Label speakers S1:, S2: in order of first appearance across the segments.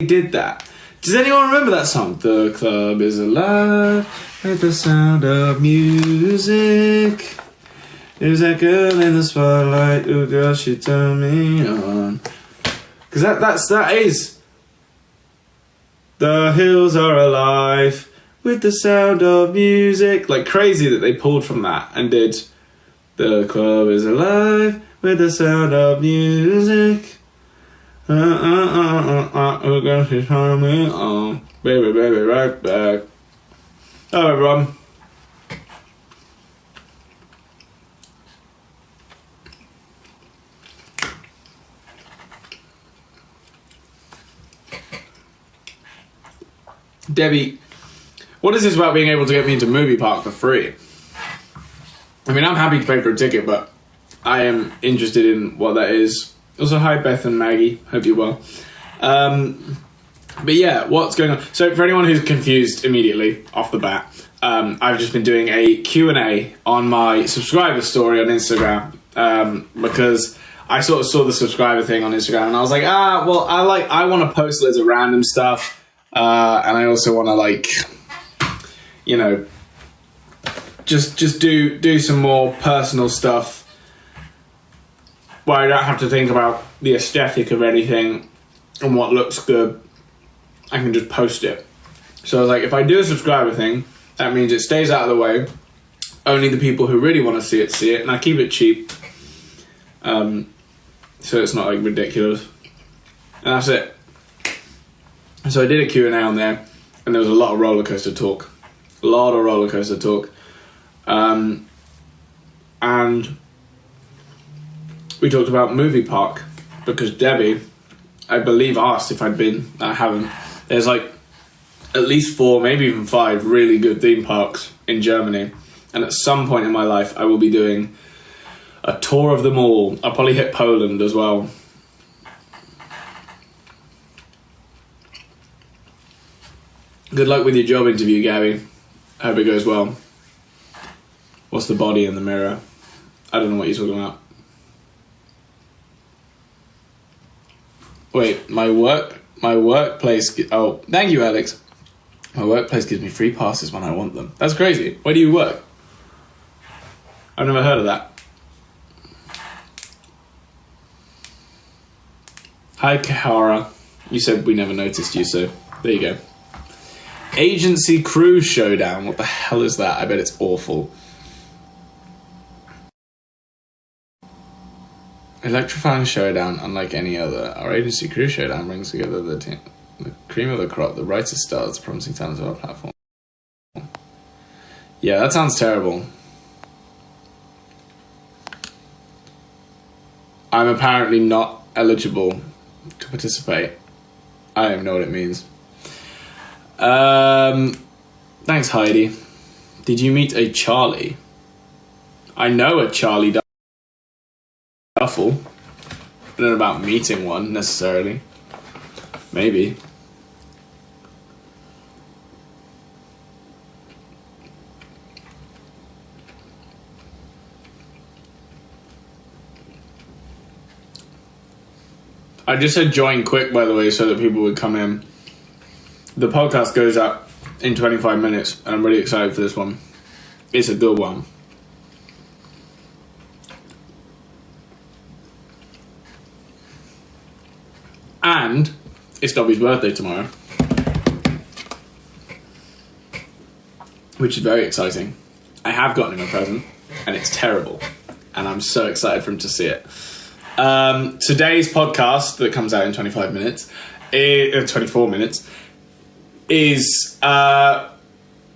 S1: did that. Does anyone remember that song? The club is alive with the sound of music. There's that girl in the spotlight. Oh girl, she turned me on. Because that is. The hills are alive with the sound of music. Like, crazy that they pulled from that and did the club is alive with the sound of music. Oh girl, she turned me on. Baby, baby, right back. Hello everyone. Debbie, what is this about being able to get me into Movie Park for free? I mean, I'm happy to pay for a ticket, but I am interested in what that is. Also, hi Beth and Maggie, hope you're well. But yeah, what's going on? So for anyone who's confused immediately off the bat, I've just been doing a Q&A on my subscriber story on Instagram, because I sort of saw the subscriber thing on Instagram and I was like, well, I want to post loads of random stuff. And I also want to, like, you know, just do some more personal stuff where I don't have to think about the aesthetic of anything and what looks good. I can just post it. So I was like, if I do a subscriber thing, that means it stays out of the way. Only the people who really want to see it, and I keep it cheap. So it's not, like, ridiculous. And that's it. So I did a Q&A on there, and there was a lot of roller coaster talk. And we talked about Movie Park, because Debbie, I believe, asked if I'd been. I haven't. There's like at least 4, maybe even 5 really good theme parks in Germany. And at some point in my life, I will be doing a tour of them all. I'll probably hit Poland as well. Good luck with your job interview, Gabby. I hope it goes well. What's the body in the mirror? I don't know what you're talking about. Wait, my workplace... Oh, thank you, Alex. My workplace gives me free passes when I want them. That's crazy. Where do you work? I've never heard of that. Hi, Kahara. You said we never noticed you, so there you go. Agency Crew Showdown. What the hell is that? I bet it's awful. Electrifying showdown, unlike any other. Our Agency Crew Showdown brings together the team, the cream of the crop, the brightest stars, promising talents of our platform. Yeah, that sounds terrible. I'm apparently not eligible to participate. I don't even know what it means. Thanks, Heidi. Did you meet a Charlie? I know a Charlie Duffel. I don't know about meeting one, necessarily. Maybe. I just said join quick, by the way, so that people would come in. The podcast goes up in 25 minutes, and I'm really excited for this one. It's a good one. And it's Dobby's birthday tomorrow, which is very exciting. I have gotten him a present, and it's terrible, and I'm so excited for him to see it. Today's podcast that comes out in 25 minutes, 24 minutes, is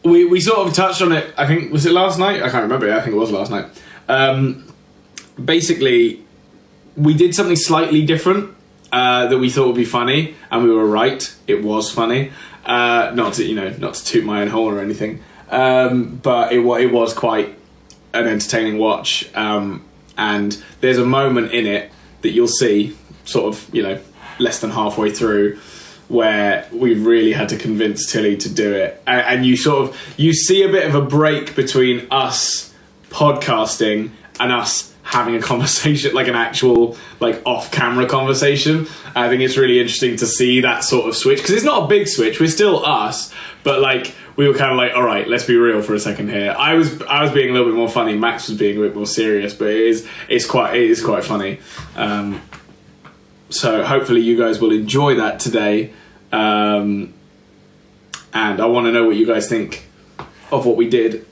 S1: we sort of touched on it. I think, was it last night? I can't remember. I think it was last night. Basically, we did something slightly different that we thought would be funny, and we were right. It was funny. Not to toot my own horn or anything, but it was quite an entertaining watch. And there's a moment in it that you'll see, sort of, less than halfway through, where we really had to convince Tilly to do it. And you see a bit of a break between us podcasting and us having a conversation, like an actual, like, off-camera conversation. I think it's really interesting to see that sort of switch, because it's not a big switch. We're still us, but, like, we were kind of like, all right, let's be real for a second here. I was being a little bit more funny. Max was being a bit more serious, but it is quite funny. So hopefully you guys will enjoy that today. And I want to know what you guys think of what we did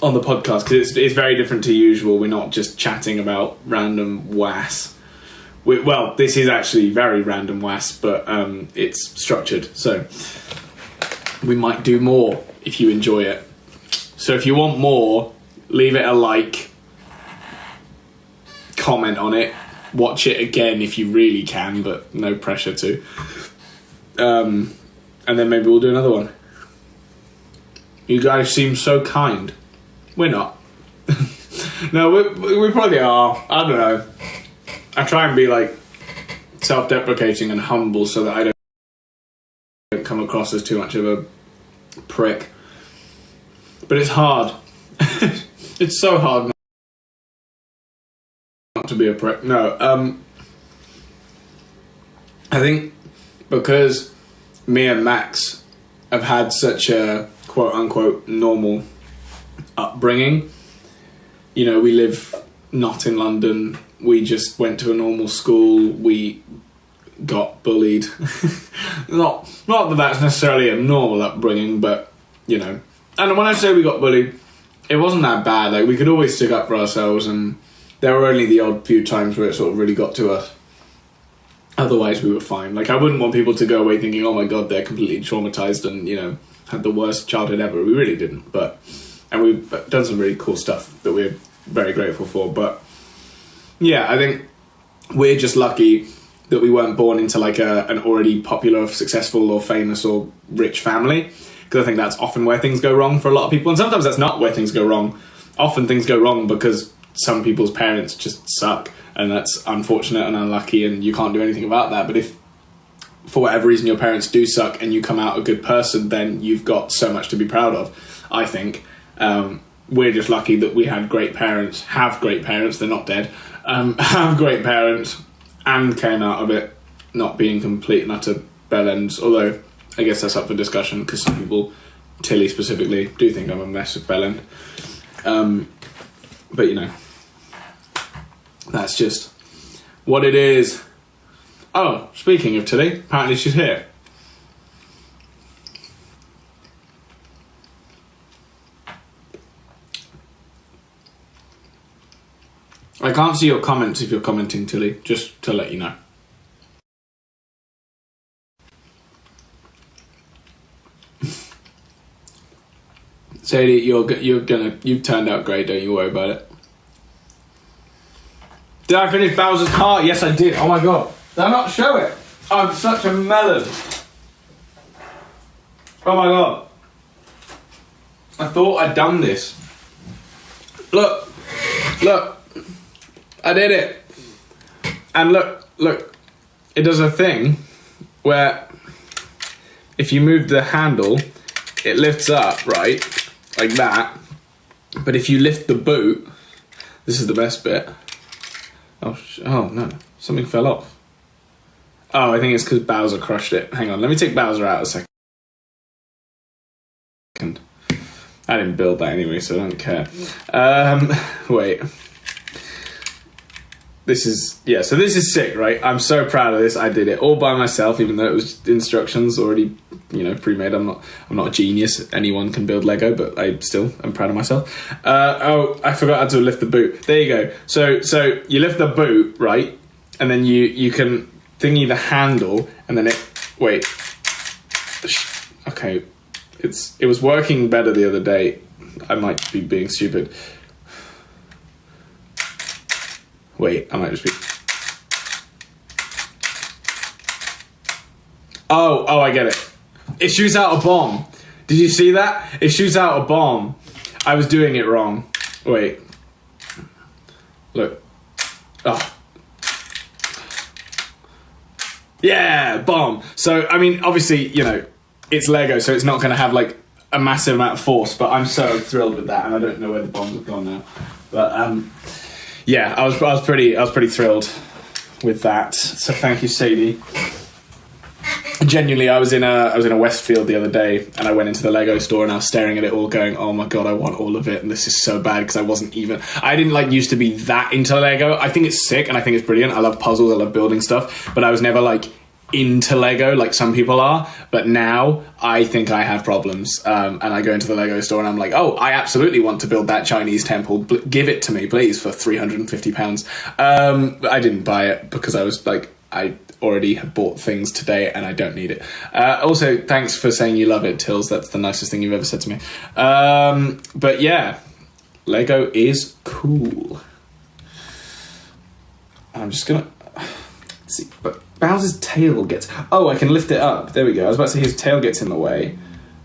S1: on the podcast, because it's very different to usual. We're not just chatting about random wass. Well, this is actually very random wass, but it's structured. So we might do more if you enjoy it. So if you want more, leave it a like, comment on it, watch it again if you really can, but no pressure to. And then maybe we'll do another one. You guys seem so kind. We're not. No, we probably are. I don't know. I try and be like self-deprecating and humble so that I don't come across as too much of a prick. But it's hard. It's so hard not to be a prick. No, I think because me and Max have had such a quote-unquote normal upbringing. You know, we live not in London. We just went to a normal school. We got bullied. not that that's necessarily a normal upbringing, but, you know. And when I say we got bullied, it wasn't that bad. Like, we could always stick up for ourselves, and there were only the odd few times where it sort of really got to us. Otherwise, we were fine. Like, I wouldn't want people to go away thinking, oh my God, they're completely traumatized and, you know, had the worst childhood ever. We really didn't. And we've done some really cool stuff that we're very grateful for. But yeah, I think we're just lucky that we weren't born into like an already popular, successful or famous or rich family. Because I think that's often where things go wrong for a lot of people. And sometimes that's not where things go wrong. Often things go wrong because some people's parents just suck. And that's unfortunate and unlucky, and you can't do anything about that. But if, for whatever reason, your parents do suck and you come out a good person, then you've got so much to be proud of, I think. We're just lucky that we had great parents, have great parents, they're not dead, have great parents, and came out of it not being complete and utter bellends. Although, I guess that's up for discussion, because some people, Tilly specifically, do think I'm a massive bellend. But, you know, that's just what it is. Oh, speaking of Tilly, apparently she's here. I can't see your comments if you're commenting, Tilly, just to let you know. Sadie, you've turned out great, don't you worry about it. Did I finish Bowser's Heart? Yes, I did. Oh my God. Did I not show it? I'm such a melon. Oh my God. I thought I'd done this. Look. I did it. And look. It does a thing where if you move the handle, it lifts up, right? Like that. But if you lift the boot, this is the best bit. Oh no, something fell off. Oh, I think it's because Bowser crushed it. Hang on, let me take Bowser out a second. I didn't build that anyway, so I don't care. Wait. So this is sick, right? I'm so proud of this. I did it all by myself, even though it was instructions already, you know, pre-made. I'm not a genius. Anyone can build Lego, but I still am proud of myself. I forgot how to lift the boot. There you go. So you lift the boot, right? And then you can thingy the handle, and then wait. Okay. It was working better the other day. I might be being stupid. Wait, I might just be... Oh, I get it. It shoots out a bomb. Did you see that? It shoots out a bomb. I was doing it wrong. Wait. Look. Oh. Yeah, bomb. So, I mean, obviously, you know, it's Lego, so it's not going to have, like, a massive amount of force, but I'm so thrilled with that, and I don't know where the bombs have gone now. But, yeah, I was pretty thrilled with that. So thank you, Sadie. Genuinely, I was in a Westfield the other day, and I went into the Lego store, and I was staring at it all, going, "Oh my god, I want all of it!" And this is so bad because I didn't like used to be that into Lego. I think it's sick, and I think it's brilliant. I love puzzles, I love building stuff, but I was never like into Lego like some people are. But now I think I have problems, and I go into the Lego store, and I'm like, "Oh, I absolutely want to build that Chinese temple. Give it to me, please, for £350." I didn't buy it because I was like, I already have bought things today and I don't need it. Also, thanks for saying you love it, Tills. That's the nicest thing you've ever said to me. But yeah, Lego is cool. I'm just gonna see, but Bowser's tail gets... Oh, I can lift it up. There we go. I was about to say his tail gets in the way.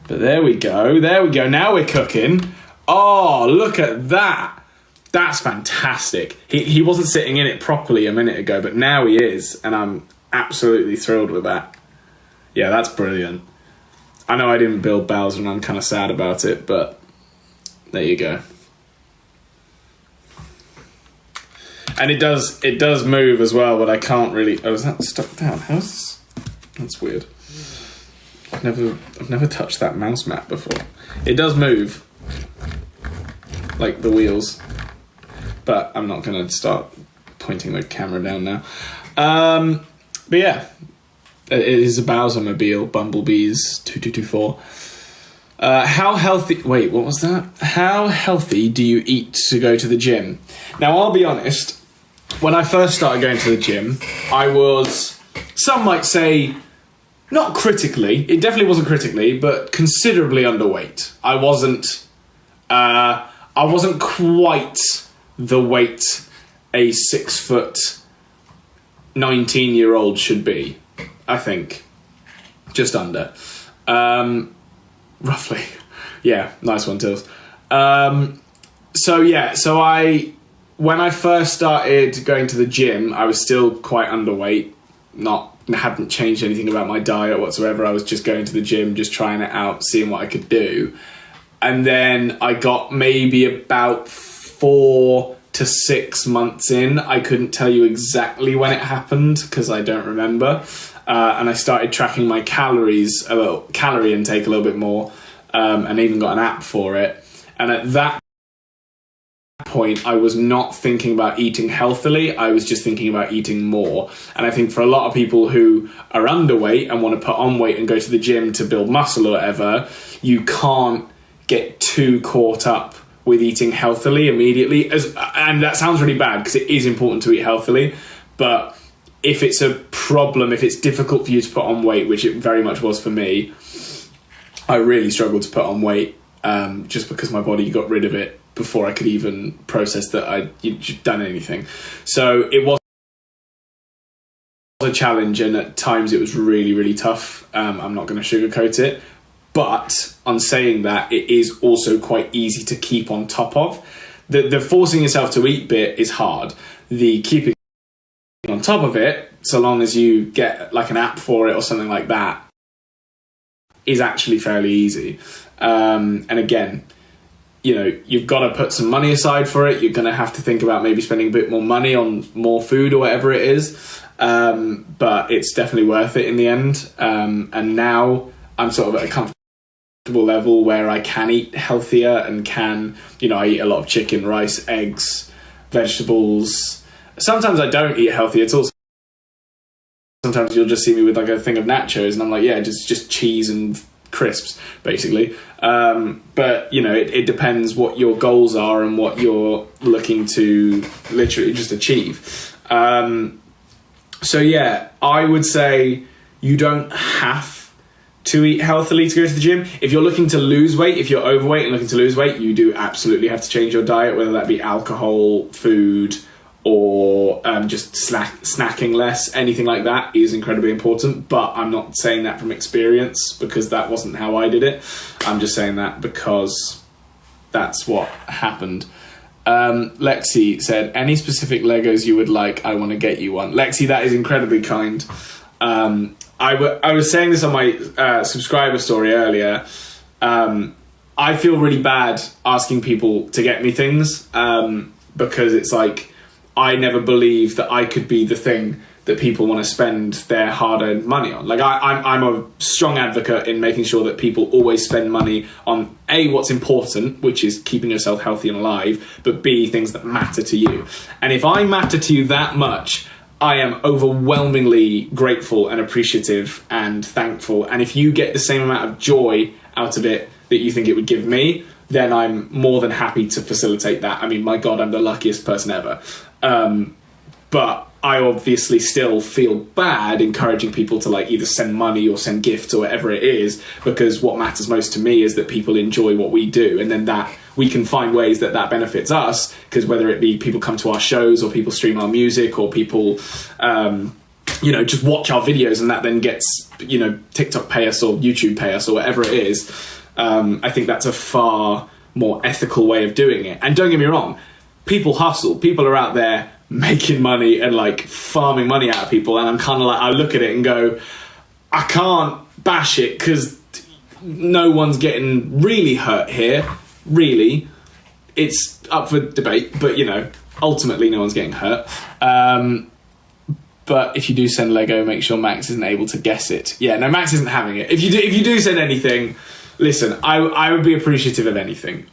S1: But there we go. There we go. Now we're cooking. Oh, look at that. That's fantastic. He wasn't sitting in it properly a minute ago, but now he is, and I'm absolutely thrilled with that. Yeah, that's brilliant. I know I didn't build Bowser, and I'm kind of sad about it, but there you go. And it does move as well, but I can't really... Oh, is that stuck down? How's this? That's weird. I've never touched that mouse mat before. It does move, like the wheels. But I'm not going to start pointing the camera down now. But yeah, it is a Bowser-mobile, Bumblebees 2224. How healthy... Wait, what was that? How healthy do you eat to go to the gym? Now, I'll be honest. When I first started going to the gym, I was, some might say, not critically. It definitely wasn't critically, but considerably underweight. I wasn't quite the weight a 6 foot 19-year-old should be, I think. Just under. Roughly. Yeah, nice one, Tills. When I first started going to the gym, I was still quite underweight. Hadn't changed anything about my diet whatsoever. I was just going to the gym, just trying it out, seeing what I could do. And then I got maybe about 4 to 6 months in. I couldn't tell you exactly when it happened because I don't remember. And I started tracking my calorie intake a little bit more, and even got an app for it. And at that point, I was not thinking about eating healthily. I was just thinking about eating more. And I think for a lot of people who are underweight and want to put on weight and go to the gym to build muscle or whatever, you can't get too caught up with eating healthily immediately. And that sounds really bad because it is important to eat healthily. But if it's a problem, if it's difficult for you to put on weight, which it very much was for me, I really struggled to put on weight just because my body got rid of it before I could even process that I'd done anything. So it was a challenge, and at times it was really, really tough. I'm not going to sugarcoat it. But on saying that, it is also quite easy to keep on top of. The forcing yourself to eat bit is hard. The keeping on top of it, so long as you get like an app for it or something like that, is actually fairly easy. And again, you've got to put some money aside for it. You're going to have to think about maybe spending a bit more money on more food or whatever it is. But it's definitely worth it in the end. And now I'm sort of at a comfortable level where I can eat healthier and can, I eat a lot of chicken, rice, eggs, vegetables. Sometimes I don't eat healthy at all. Sometimes you'll just see me with like a thing of nachos and I'm like, yeah, just cheese and crisps, basically. But, it depends what your goals are and what you're looking to literally just achieve. So yeah, I would say you don't have to eat healthily to go to the gym. If you're looking to lose weight, if you're overweight and looking to lose weight, you do absolutely have to change your diet, whether that be alcohol, food, or just snacking less. Anything like that is incredibly important, but I'm not saying that from experience because that wasn't how I did it. I'm just saying that because that's what happened. Lexi said, any specific Legos you would like, I want to get you one. Lexi, that is incredibly kind. I was saying this on my subscriber story earlier. I feel really bad asking people to get me things because it's like, I never believed that I could be the thing that people want to spend their hard-earned money on. Like, I'm a strong advocate in making sure that people always spend money on A, what's important, which is keeping yourself healthy and alive, but B, things that matter to you. And if I matter to you that much, I am overwhelmingly grateful and appreciative and thankful. And if you get the same amount of joy out of it that you think it would give me, then I'm more than happy to facilitate that. I mean, my God, I'm the luckiest person ever. But I obviously still feel bad encouraging people to like either send money or send gifts or whatever it is, because what matters most to me is that people enjoy what we do, and then that we can find ways that that benefits us, because whether it be people come to our shows or people stream our music or people just watch our videos and that then gets TikTok pay us or YouTube pay us or whatever it is, I think that's a far more ethical way of doing it. And don't get me wrong, people hustle, people are out there making money and like farming money out of people, and I'm kind of like, I look at it and go, I can't bash it because no one's getting really hurt here, really. It's up for debate, but ultimately no one's getting hurt. But if you do send Lego, make sure Max isn't able to guess it. Yeah, no, Max isn't having it. If you do send anything, listen, I would be appreciative of anything.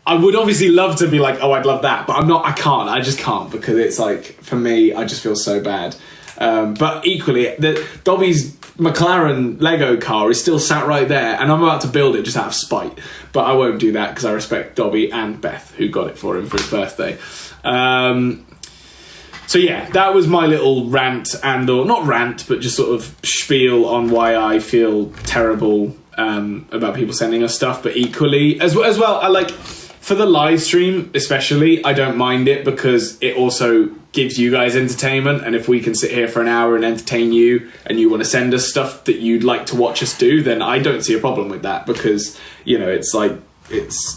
S1: I would obviously love to be like, oh, I'd love that, but I just can't, because it's like, for me, I just feel so bad. But equally, Dobby's McLaren Lego car is still sat right there, and I'm about to build it just out of spite. But I won't do that because I respect Dobby and Beth, who got it for him for his birthday. So yeah, that was my little rant, or not rant, but just sort of spiel on why I feel terrible about people sending us stuff. But equally, as well, I like, for the live stream especially, I don't mind it because it also gives you guys entertainment. And if we can sit here for an hour and entertain you, and you want to send us stuff that you'd like to watch us do, then I don't see a problem with that, because it's like,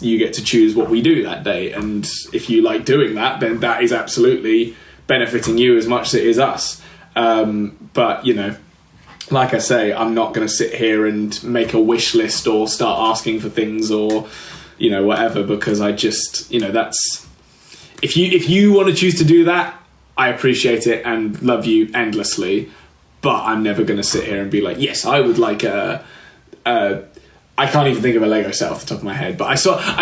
S1: you get to choose what we do that day. And if you like doing that, then that is absolutely benefiting you as much as it is us. But like I say, I'm not going to sit here and make a wish list or start asking for things or whatever, because I just, that's, if you want to choose to do that, I appreciate it and love you endlessly, but I'm never going to sit here and be like, yes, I would like I can't even think of a Lego set off the top of my head, but I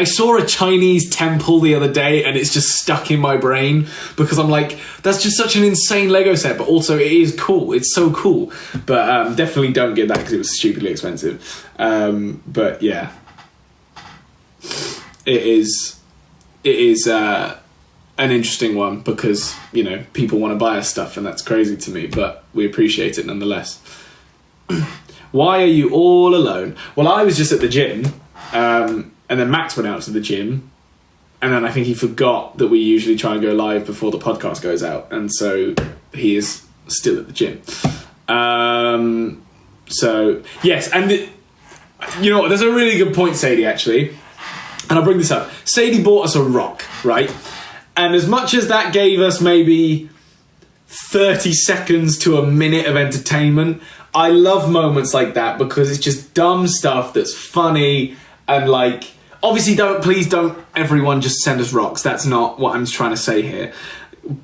S1: saw a Chinese temple the other day, and it's just stuck in my brain, because I'm like, that's just such an insane Lego set, but also it is cool. It's so cool. But definitely don't get that, because it was stupidly expensive. But yeah, it is an interesting one, because people want to buy us stuff, and that's crazy to me, but we appreciate it nonetheless. Why are you all alone? Well, I was just at the gym, and then Max went out to the gym, and then I think he forgot that we usually try and go live before the podcast goes out, and so he is still at the gym. So yes, and you know what? There's a really good point, Sadie, actually, and I'll bring this up. Sadie bought us a rock, right? And as much as that gave us maybe 30 seconds to a minute of entertainment, I love moments like that, because it's just dumb stuff that's funny, and like, obviously please don't everyone just send us rocks. That's not what I'm trying to say here.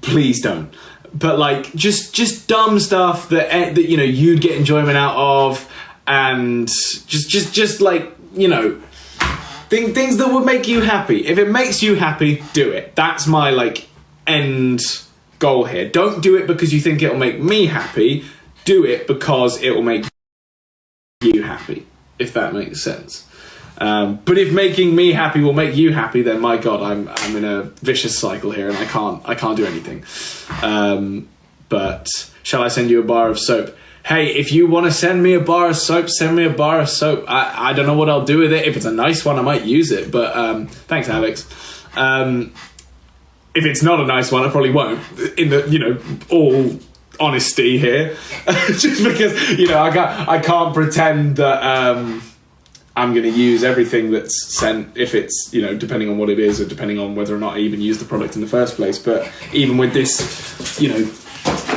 S1: Please don't. But like, just dumb stuff that you'd get enjoyment out of, and just like, things that would make you happy. If it makes you happy, do it. That's my like end goal here. Don't do it because you think it'll make me happy. Do it because it will make you happy, if that makes sense. But if making me happy will make you happy, then my God, I'm in a vicious cycle here, and I can't do anything. But shall I send you a bar of soap? Hey, if you want to send me a bar of soap, send me a bar of soap. I don't know what I'll do with it. If it's a nice one, I might use it. But thanks, Alex. If it's not a nice one, I probably won't. In the all honesty here, just because I can't pretend that I'm going to use everything that's sent, if it's depending on what it is, or depending on whether or not I even use the product in the first place. But even with this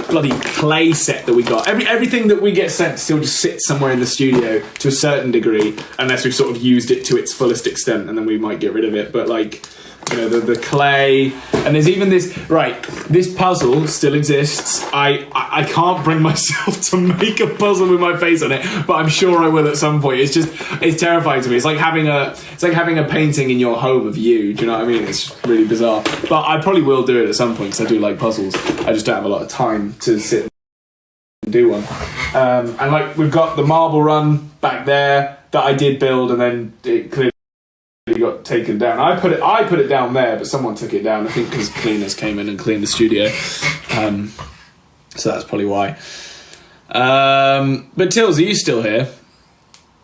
S1: bloody clay set that we got, everything that we get sent still just sits somewhere in the studio to a certain degree, unless we've sort of used it to its fullest extent, and then we might get rid of it. But like, you know, the clay, and there's even this, right, this puzzle still exists. I can't bring myself to make a puzzle with my face on it, but I'm sure I will at some point. It's terrifying to me. It's like having a painting in your home of you. Do you know what I mean? It's really bizarre. But I probably will do it at some point because I do like puzzles. I just don't have a lot of time to sit and do one. And like we've got the marble run back there that I did build, and then it clearly got taken down. I put it down there, but someone took it down. I think because cleaners came in and cleaned the studio. So that's probably why. But Tills, are you still here?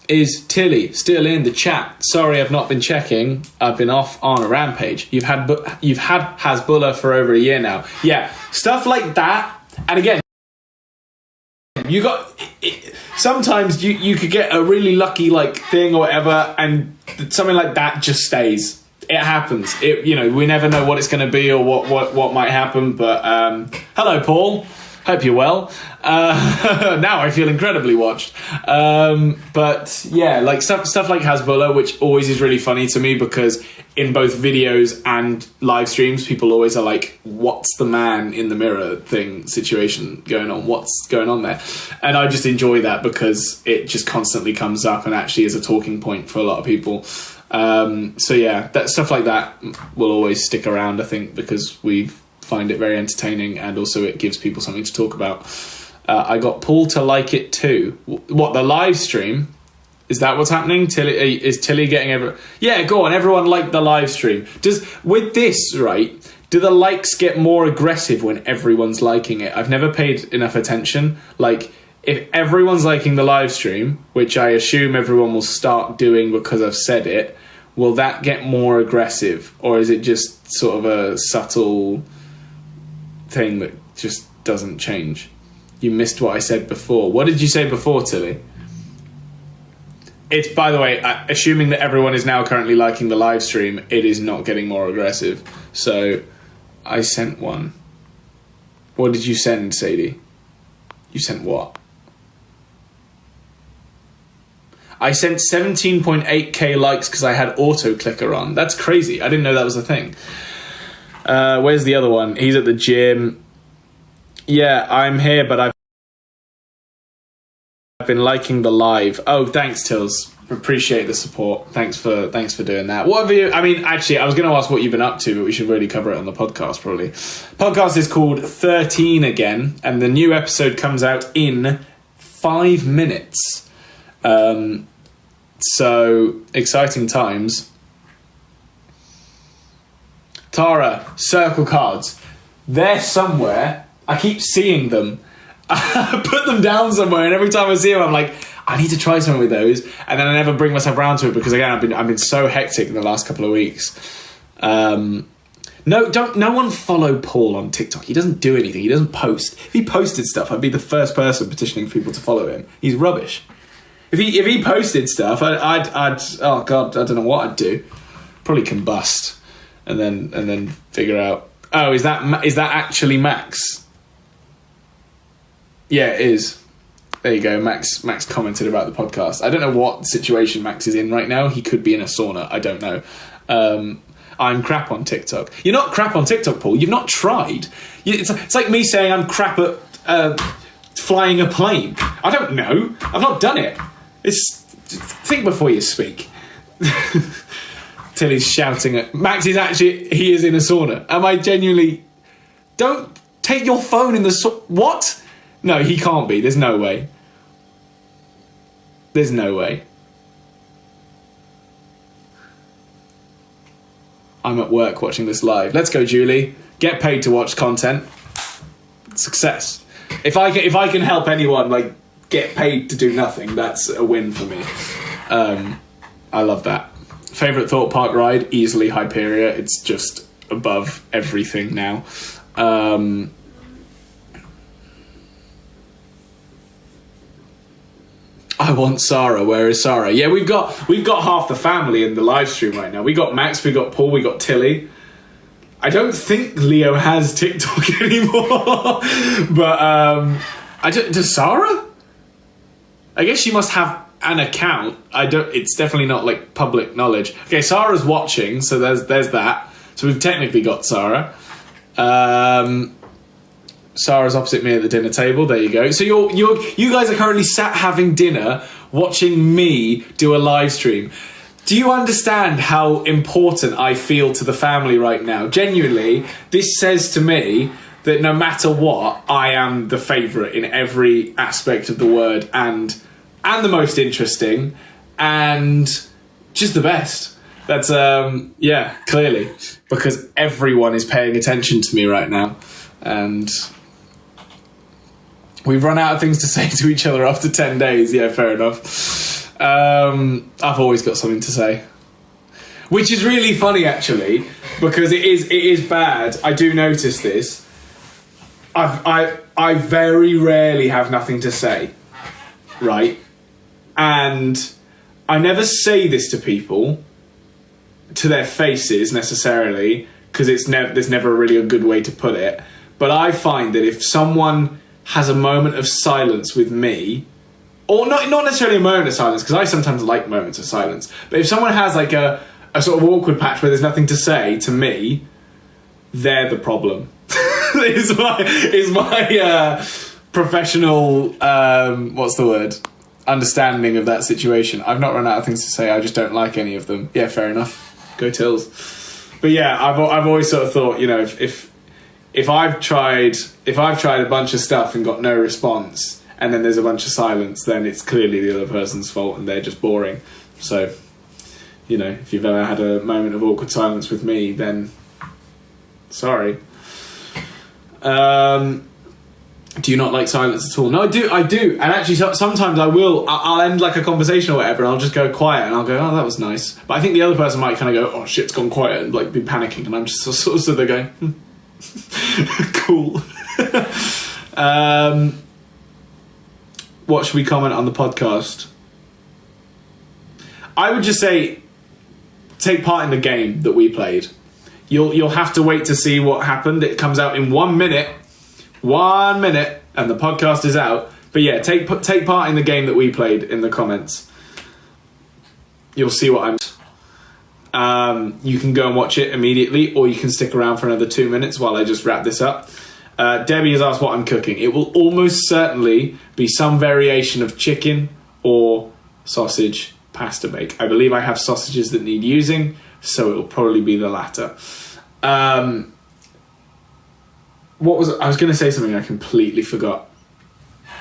S1: Is Tilly still in the chat? Sorry, I've not been checking. I've been off on a rampage. You've had Hasbullah for over a year now. Yeah, stuff like that. And again, you got sometimes you could get a really lucky like thing or whatever, and something like that just stays. It happens. We never know what it's going to be or what might happen. But hello, Paul. Hope you're well. Now I feel incredibly watched. But yeah, like stuff like Hasbullah, which always is really funny to me because in both videos and live streams, people always are like, what's the man in the mirror situation going on? What's going on there? And I just enjoy that because it just constantly comes up and actually is a talking point for a lot of people. So yeah, that stuff like that will always stick around, I think, because we find it very entertaining and also it gives people something to talk about. I got Paul to like it too. What, the live stream? Is that what's happening? Is Tilly getting Yeah, go on. Everyone like the live stream. With this, right? Do the likes get more aggressive when everyone's liking it? I've never paid enough attention. Like, if everyone's liking the live stream, which I assume everyone will start doing because I've said it, will that get more aggressive? Or is it just sort of a subtle thing that just doesn't change? You missed what I said before. What did you say before, Tilly? It's, by the way, assuming that everyone is now currently liking the live stream, it is not getting more aggressive. So, I sent one. What did you send, Sadie? You sent what? I sent 17.8k likes because I had auto clicker on. That's crazy. I didn't know that was a thing. Where's the other one? He's at the gym. Yeah, I'm here, but I've been liking the live. Oh, thanks, Tills. Appreciate the support. Thanks for doing that. What have you? I mean, actually, I was going to ask what you've been up to, but we should really cover it on the podcast, probably. Podcast is called 13 again, and the new episode comes out in 5 minutes. So exciting times. Tara, circle cards. They're somewhere. I keep seeing them. I put them down somewhere, and every time I see them, I'm like, I need to try something with those. And then I never bring myself around to it because again, I've been so hectic in the last couple of weeks. No one follow Paul on TikTok. He doesn't do anything. He doesn't post. If he posted stuff, I'd be the first person petitioning people to follow him. He's rubbish. If he posted stuff, I'd oh god, I don't know what I'd do. Probably combust, and then figure out. Oh, is that actually Max? Yeah, it is. There you go. Max commented about the podcast. I don't know what situation Max is in right now. He could be in a sauna. I don't know. I'm crap on TikTok. You're not crap on TikTok, Paul. You've not tried. It's like me saying I'm crap at flying a plane. I don't know. I've not done it. Think before you speak. Tilly's shouting at Max. He is in a sauna. Am I genuinely? Don't take your phone in the what? No, he can't be. There's no way. There's no way. I'm at work watching this live. Let's go, Julie. Get paid to watch content. Success. If I can help anyone like get paid to do nothing, that's a win for me. I love that. Favorite thought park ride? Easily Hyperia. It's just above everything now. I want Sarah. Where is Sarah? Yeah, we've got half the family in the live stream right now. We got Max, we got Paul, we got Tilly. I don't think Leo has TikTok anymore. But does Sarah? I guess she must have an account. It's definitely not like public knowledge. Okay, Sarah's watching, so there's that. So we've technically got Sarah. Sarah's opposite me at the dinner table. There you go. So you guys are currently sat having dinner, watching me do a live stream. Do you understand how important I feel to the family right now? Genuinely, this says to me that no matter what, I am the favourite in every aspect of the word, and the most interesting, and just the best. That's, clearly. Because everyone is paying attention to me right now. And we've run out of things to say to each other after 10 days. Yeah, fair enough. I've always got something to say. Which is really funny, actually, because it is bad. I do notice this. I very rarely have nothing to say, right? And I never say this to people, to their faces necessarily, because there's never really a good way to put it. But I find that if someone has a moment of silence with me, or not necessarily a moment of silence, because I sometimes like moments of silence, but if someone has like a sort of awkward patch where there's nothing to say to me, they're the problem. is my professional understanding of that situation. I've not run out of things to say. I just don't like any of them. Yeah, fair enough. Go Tills. But yeah, I've always sort of thought, you know, if I've tried a bunch of stuff and got no response, and then there's a bunch of silence, then it's clearly the other person's fault and they're just boring. So, you know, if you've ever had a moment of awkward silence with me, then sorry. Do you not like silence at all? No, I do. And actually, sometimes I'll end like a conversation or whatever, and I'll just go quiet, and I'll go, oh, that was nice. But I think the other person might kind of go, oh, shit, it's gone quiet, and like be panicking, and I'm just sort of stood there going, cool. What should we comment on the podcast? I would just say, take part in the game that we played. You'll have to wait to see what happened. It comes out in 1 minute. 1 minute, and the podcast is out. But yeah, take part in the game that we played in the comments. You'll see what you can go and watch it immediately, or you can stick around for another 2 minutes while I just wrap this up. Debbie has asked what I'm cooking. It will almost certainly be some variation of chicken or sausage pasta bake. I believe I have sausages that need using, so it will probably be the latter. I was going to say something I completely forgot.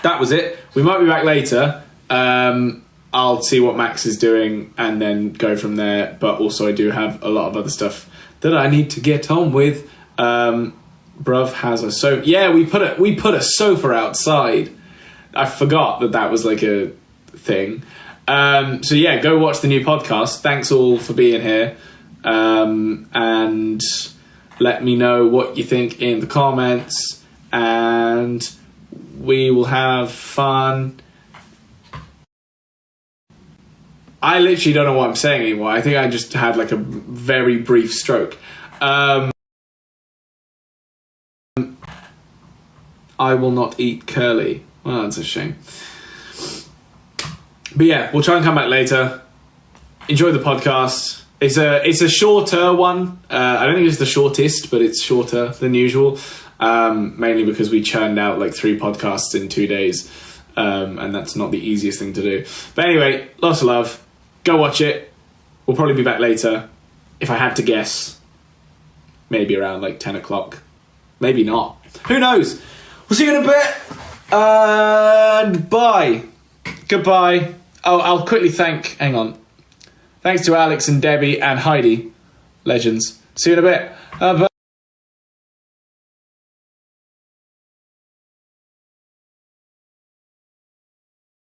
S1: That was it. We might be back later. I'll see what Max is doing and then go from there. But also I do have a lot of other stuff that I need to get on with. Bruv has a sofa. Yeah, we put a sofa outside. I forgot that was like a thing. So yeah, go watch the new podcast. Thanks all for being here. And let me know what you think in the comments, and we will have fun. I literally don't know what I'm saying anymore. I think I just had like a very brief stroke. I will not eat curly. Well, that's a shame. But yeah, we'll try and come back later. Enjoy the podcast. It's a shorter one. I don't think it's the shortest, but it's shorter than usual. Mainly because we churned out like 3 podcasts in 2 days. And that's not the easiest thing to do. But anyway, lots of love. Go watch it. We'll probably be back later. If I had to guess, maybe around like 10 o'clock. Maybe not. Who knows? We'll see you in a bit. And bye. Goodbye. Oh, I'll quickly hang on. Thanks to Alex and Debbie and Heidi. Legends. See you in a bit. Bye.